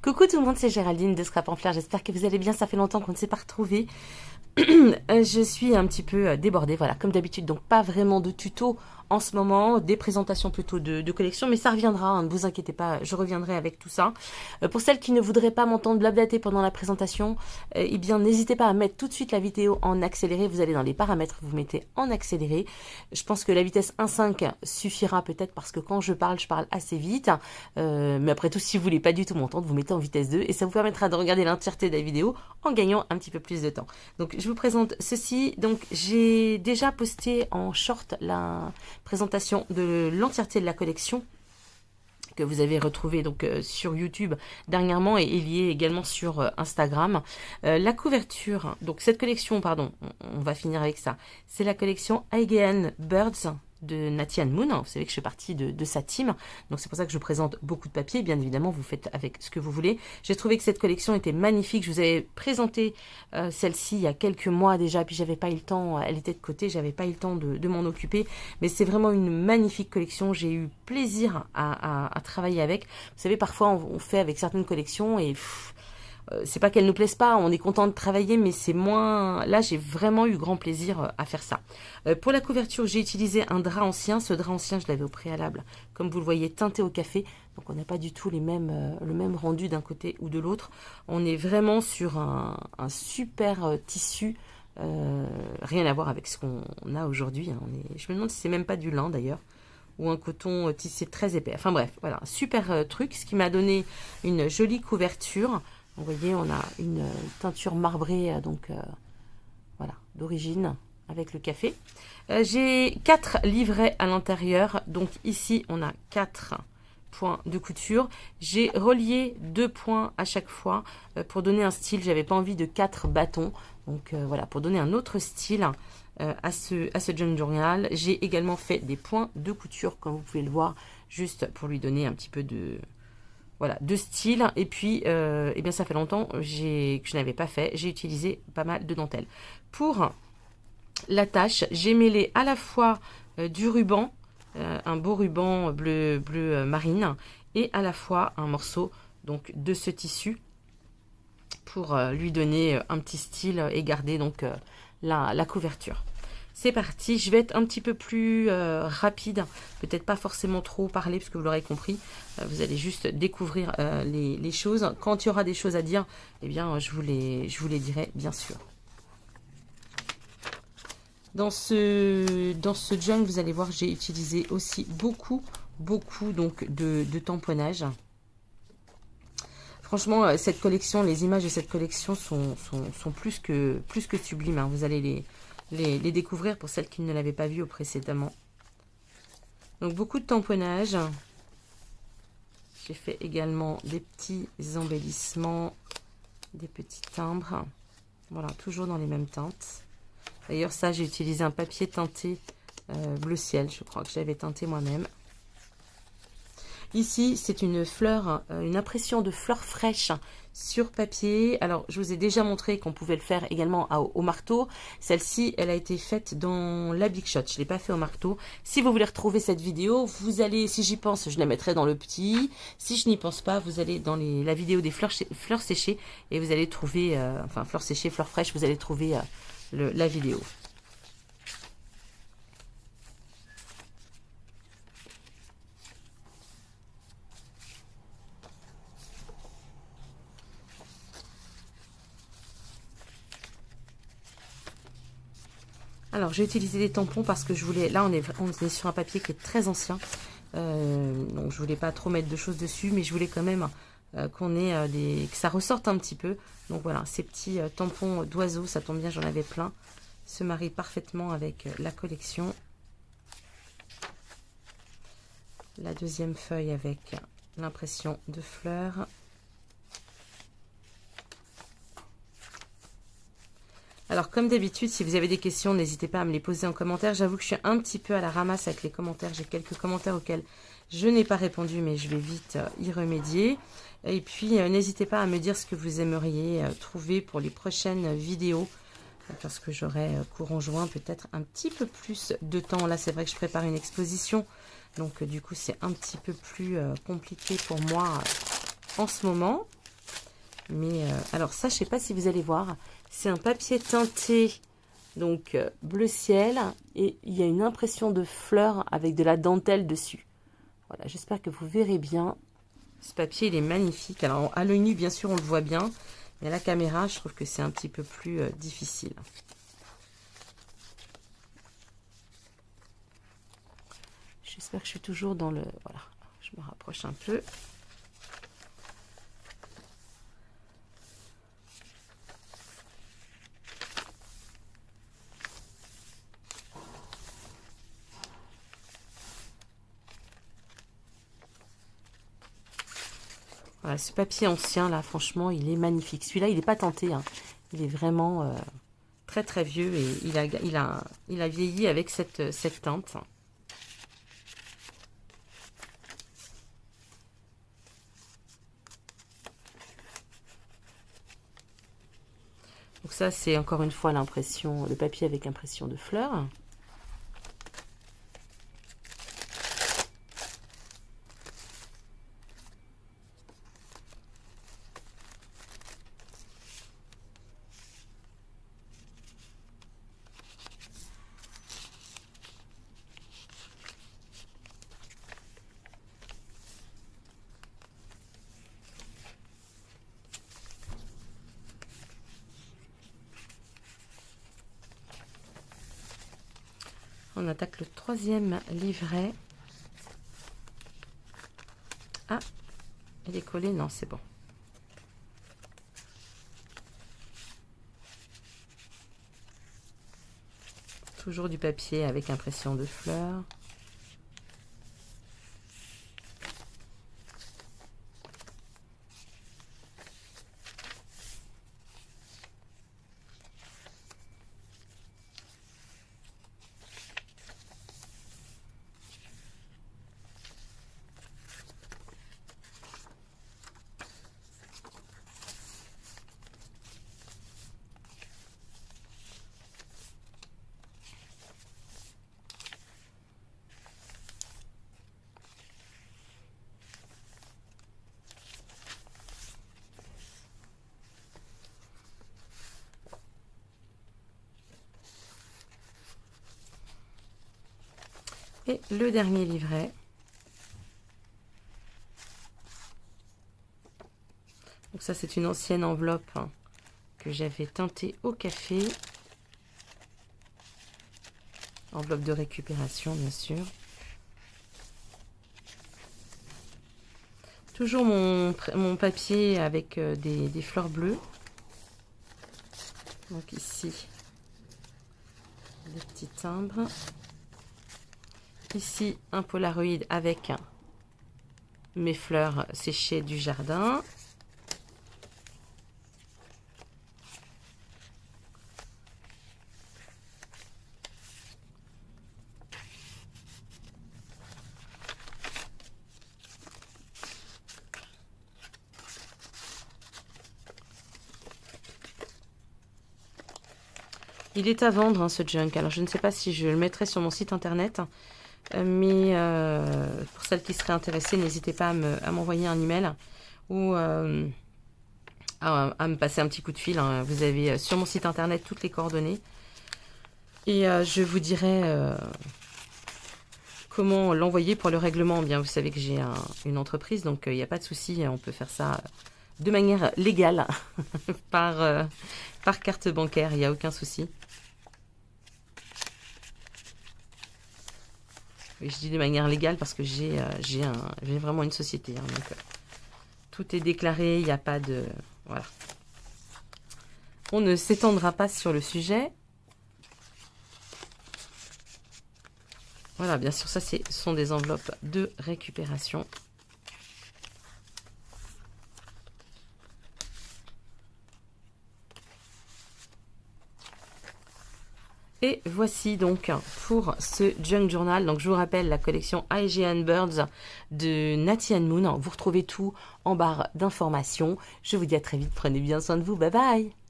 Coucou tout le monde, c'est Géraldine de Scrap en Fleurs, j'espère que vous allez bien, ça fait longtemps qu'on ne s'est pas retrouvés. Je suis un petit peu débordée, voilà, comme d'habitude, donc pas vraiment de tuto en ce moment, des présentations plutôt de collection, mais ça reviendra, hein, ne vous inquiétez pas, je reviendrai avec tout ça. Pour celles qui ne voudraient pas m'entendre blablater pendant la présentation, eh bien n'hésitez pas à mettre tout de suite la vidéo en accéléré, vous allez dans les paramètres, vous mettez en accéléré. Je pense que la vitesse 1.5 suffira peut-être parce que quand je parle assez vite, mais après tout, si vous voulez pas du tout m'entendre, vous mettez en vitesse 2 et ça vous permettra de regarder l'entièreté de la vidéo en gagnant un petit peu plus de temps. Donc je vous présente ceci. Donc j'ai déjà posté en short la présentation de l'entièreté de la collection que vous avez retrouvé donc sur YouTube dernièrement et il y est également sur Instagram. La couverture, donc cette collection, pardon, on va finir avec ça. C'est la collection Aegean Birds de Natty and Moon. Vous savez que je fais partie de sa team, donc c'est pour ça que je présente beaucoup de papiers. Bien évidemment, vous faites avec ce que vous voulez. J'ai trouvé que cette collection était magnifique. Je vous avais présenté celle-ci il y a quelques mois déjà, puis j'avais pas eu le temps, elle était de côté, j'avais pas eu le temps de m'en occuper, mais c'est vraiment une magnifique collection. J'ai eu plaisir à travailler avec. Vous savez, parfois on fait avec certaines collections et c'est pas qu'elles nous plaisent pas, on est content de travailler, mais c'est moins... Là, j'ai vraiment eu grand plaisir à faire ça. Pour la couverture, j'ai utilisé un drap ancien. Ce drap ancien, je l'avais au préalable, comme vous le voyez, teinté au café. Donc, on n'a pas du tout le même rendu d'un côté ou de l'autre. On est vraiment sur un super tissu. Rien à voir avec ce qu'on a aujourd'hui. Hein. Je me demande si c'est même pas du lin, d'ailleurs, ou un coton tissé très épais. Enfin bref, voilà, un super truc, ce qui m'a donné une jolie couverture. Vous voyez, on a une teinture marbrée, donc voilà, d'origine avec le café. J'ai 4 livrets à l'intérieur. Donc ici, on a 4 points de couture. J'ai relié 2 points à chaque fois pour donner un style. J'avais pas envie de 4 bâtons. Donc voilà, pour donner un autre style à ce junk journal. J'ai également fait des points de couture, comme vous pouvez le voir, juste pour lui donner un petit peu de... Voilà, de style. Et puis, eh bien, ça fait longtemps que je n'avais pas fait. J'ai utilisé pas mal de dentelle. Pour l'attache, j'ai mêlé à la fois du ruban, un beau ruban bleu marine, et à la fois un morceau donc de ce tissu pour lui donner un petit style et garder donc la couverture. C'est parti, je vais être un petit peu plus rapide, peut-être pas forcément trop parler, parce que vous l'aurez compris, vous allez juste découvrir les choses. Quand il y aura des choses à dire, eh bien, je vous les dirai, bien sûr. Dans ce junk, vous allez voir, j'ai utilisé aussi beaucoup donc de tamponnage. Franchement, cette collection, les images de cette collection sont plus que sublimes. Hein. Vous allez les découvrir pour celles qui ne l'avaient pas vu précédemment. Donc beaucoup de tamponnage. J'ai fait également des petits embellissements, des petits timbres. Voilà, toujours dans les mêmes teintes. D'ailleurs, ça, j'ai utilisé un papier teinté bleu ciel. Je crois que j'avais teinté moi-même. Ici, c'est une fleur, une impression de fleurs fraîches sur papier. Alors, je vous ai déjà montré qu'on pouvait le faire également au marteau. Celle-ci, elle a été faite dans la Big Shot. Je ne l'ai pas fait au marteau. Si vous voulez retrouver cette vidéo, vous allez, si j'y pense, je la mettrai dans le petit. Si je n'y pense pas, vous allez dans la vidéo des fleurs séchées et vous allez trouver, enfin, fleurs séchées, fleurs fraîches, vous allez trouver la vidéo. Alors, j'ai utilisé des tampons parce que je voulais... Là, on est sur un papier qui est très ancien. Donc, je voulais pas trop mettre de choses dessus, mais je voulais quand même qu'on ait que ça ressorte un petit peu. Donc, voilà, ces petits tampons d'oiseaux, ça tombe bien, j'en avais plein. Se marient parfaitement avec la collection. La deuxième feuille avec l'impression de fleurs. Alors, comme d'habitude, si vous avez des questions, n'hésitez pas à me les poser en commentaire. J'avoue que je suis un petit peu à la ramasse avec les commentaires. J'ai quelques commentaires auxquels je n'ai pas répondu, mais je vais vite y remédier. Et puis, n'hésitez pas à me dire ce que vous aimeriez trouver pour les prochaines vidéos. Parce que j'aurai courant juin peut-être un petit peu plus de temps. Là, c'est vrai que je prépare une exposition. Donc, du coup, c'est un petit peu plus compliqué pour moi en ce moment. Mais alors ça, je sais pas si vous allez voir. C'est un papier teinté, donc bleu ciel. Et il y a une impression de fleurs avec de la dentelle dessus. Voilà, j'espère que vous verrez bien. Ce papier, il est magnifique. Alors à l'œil nu, bien sûr, on le voit bien. Mais à la caméra, je trouve que c'est un petit peu plus difficile. J'espère que je suis toujours dans le... Voilà, je me rapproche un peu. Voilà, ce papier ancien, là, franchement, il est magnifique. Celui-là, il n'est pas teinté, hein. Il est vraiment très, très vieux et il a vieilli avec cette teinte. Donc ça, c'est encore une fois l'impression, le papier avec impression de fleurs. On attaque le 3e livret. Ah, il est collé, non, c'est bon. Toujours du papier avec impression de fleurs. Et le dernier livret. Donc ça, c'est une ancienne enveloppe hein, que j'avais teintée au café. Enveloppe de récupération, bien sûr. Toujours mon papier avec des fleurs bleues. Donc ici, des petits timbres. Ici, un Polaroid avec mes fleurs séchées du jardin. Il est à vendre, hein, ce junk. Alors, je ne sais pas si je le mettrai sur mon site internet. Mais pour celles qui seraient intéressées, n'hésitez pas à m'envoyer un email ou à me passer un petit coup de fil. Hein. Vous avez sur mon site internet toutes les coordonnées. Et je vous dirai comment l'envoyer pour le règlement. Bien, vous savez que j'ai une entreprise, donc il n'y a pas de souci. On peut faire ça de manière légale par carte bancaire. Il n'y a aucun souci. Et je dis de manière légale parce que j'ai vraiment une société. Hein, donc, tout est déclaré, il n'y a pas de... Voilà. On ne s'étendra pas sur le sujet. Voilà, bien sûr, ça, ce sont des enveloppes de récupération. Et voici donc pour ce Junk Journal. Donc je vous rappelle la collection Aegean Birds de Natty and Moon. Vous retrouvez tout en barre d'informations. Je vous dis à très vite. Prenez bien soin de vous. Bye bye.